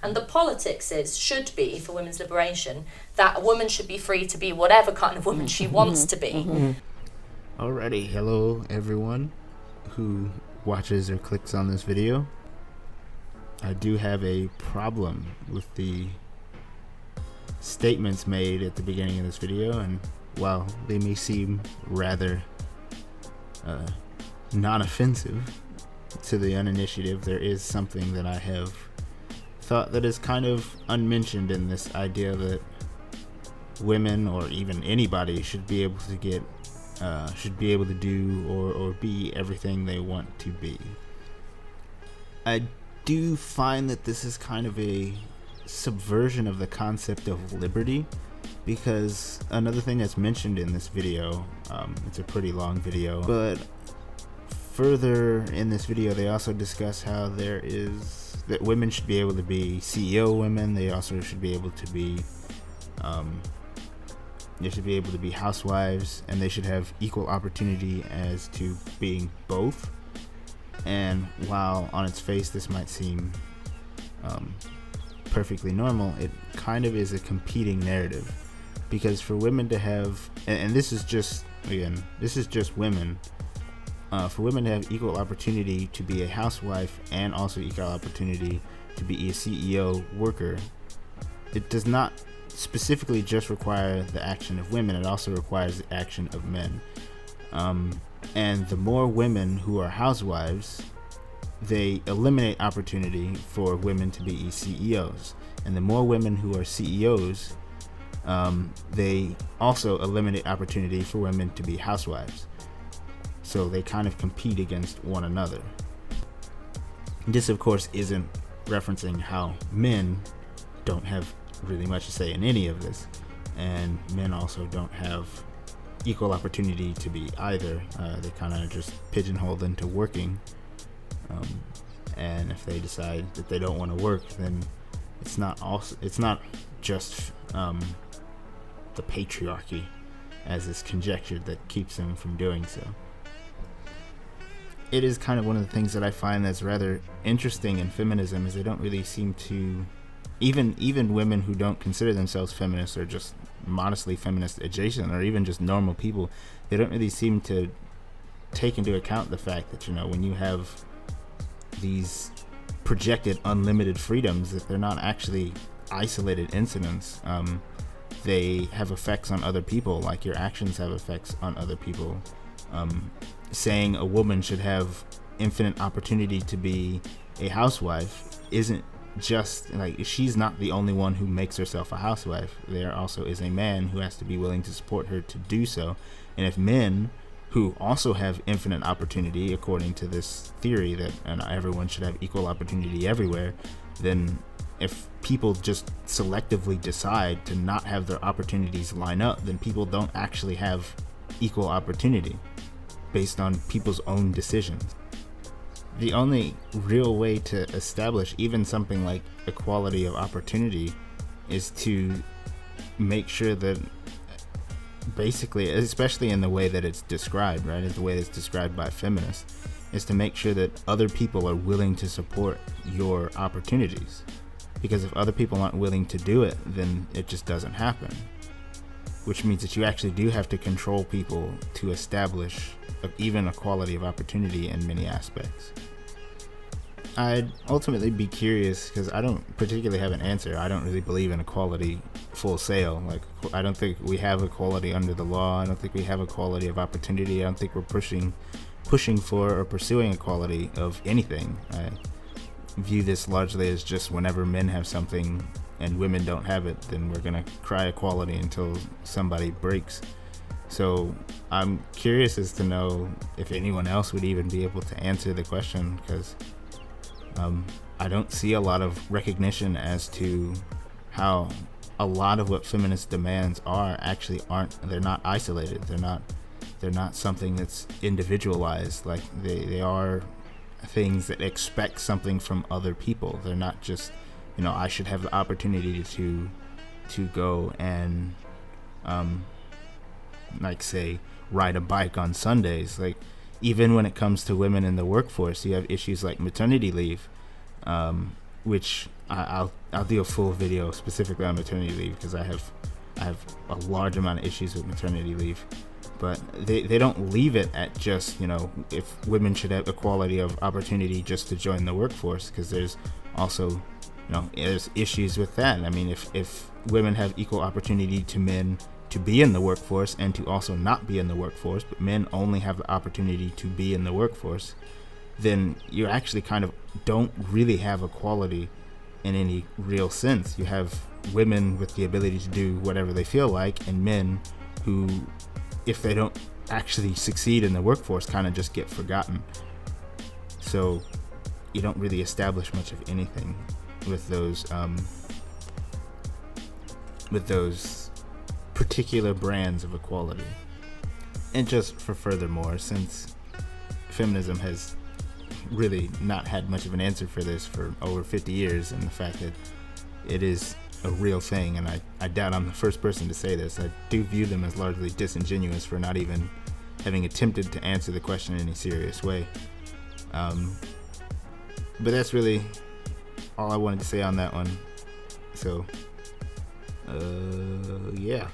And the politics should be, for women's liberation, that a woman should be free to be whatever kind of woman she wants to be. Alrighty, hello everyone who watches or clicks on this video. I do have a problem with the statements made at the beginning of this video, and while they may seem rather non-offensive to the uninitiative, there is something that I have thought that is kind of unmentioned in this idea that women, or even anybody, should be able to get should be able to do or be everything they want to be. I do find that this is kind of a subversion of the concept of liberty, because another thing that's mentioned in this video, it's a pretty long video, but further in this video they also discuss how that women should be able to be CEO women. They also should be able to be housewives, and they should have equal opportunity as to being both. And while on its face this might seem perfectly normal, it kind of is a competing narrative, because for women to have, and this is just women, for women to have equal opportunity to be a housewife and also equal opportunity to be a CEO worker, it does not specifically just require the action of women, it also requires the action of men. And the more women who are housewives, they eliminate opportunity for women to be CEOs. And the more women who are CEOs, they also eliminate opportunity for women to be housewives. So they kind of compete against one another. This, of course, isn't referencing how men don't have really much to say in any of this, and men also don't have equal opportunity to be either. They kind of just pigeonholed into working, and if they decide that they don't want to work, then it's not just the patriarchy, as is conjectured, that keeps them from doing so. It is kind of one of the things that I find that's rather interesting in feminism, is they don't really seem to, even women who don't consider themselves feminists, or just modestly feminist adjacent, or even just normal people, they don't really seem to take into account the fact that, when you have these projected unlimited freedoms, that they're not actually isolated incidents. They have effects on other people, like your actions have effects on other people. Saying a woman should have infinite opportunity to be a housewife isn't just like, she's not the only one who makes herself a housewife. There also is a man who has to be willing to support her to do so. And if men, who also have infinite opportunity, according to this theory that everyone should have equal opportunity everywhere, then if people just selectively decide to not have their opportunities line up, then people don't actually have equal opportunity based on people's own decisions. The only real way to establish even something like equality of opportunity is to make sure that, basically, especially in the way that it's described, right, the way it's described by feminists, is to make sure that other people are willing to support your opportunities. Because if other people aren't willing to do it, then it just doesn't happen. Which means that you actually do have to control people to establish even equality of opportunity in many aspects. I'd ultimately be curious, because I don't particularly have an answer. I don't really believe in equality full sail. Like, I don't think we have equality under the law. I don't think we have equality of opportunity. I don't think we're pushing for or pursuing equality of anything. I view this largely as just whenever men have something and women don't have it, then we're gonna cry equality until somebody breaks. So I'm curious as to know if anyone else would even be able to answer the question, because I don't see a lot of recognition as to how a lot of what feminist demands actually they're not isolated. They're not something that's individualized. Like they are things that expect something from other people. They're not just, I should have the opportunity to go and say ride a bike on Sundays. Like, even when it comes to women in the workforce, you have issues like maternity leave, which I'll do a full video specifically on maternity leave, because I have a large amount of issues with maternity leave. But they don't leave it at just, if women should have equality of opportunity just to join the workforce, because there's also, there's issues with that. I mean, if women have equal opportunity to men to be in the workforce and to also not be in the workforce, but men only have the opportunity to be in the workforce, then you actually kind of don't really have equality in any real sense. You have women with the ability to do whatever they feel like, and men who, if they don't actually succeed in the workforce, kind of just get forgotten. So you don't really establish much of anything with those particular brands of equality. And just for furthermore, since feminism has really not had much of an answer for this for over 50 years, and the fact that it is a real thing, and I doubt I'm the first person to say this, I do view them as largely disingenuous for not even having attempted to answer the question in any serious way. But that's really all I wanted to say on that one. So, yeah.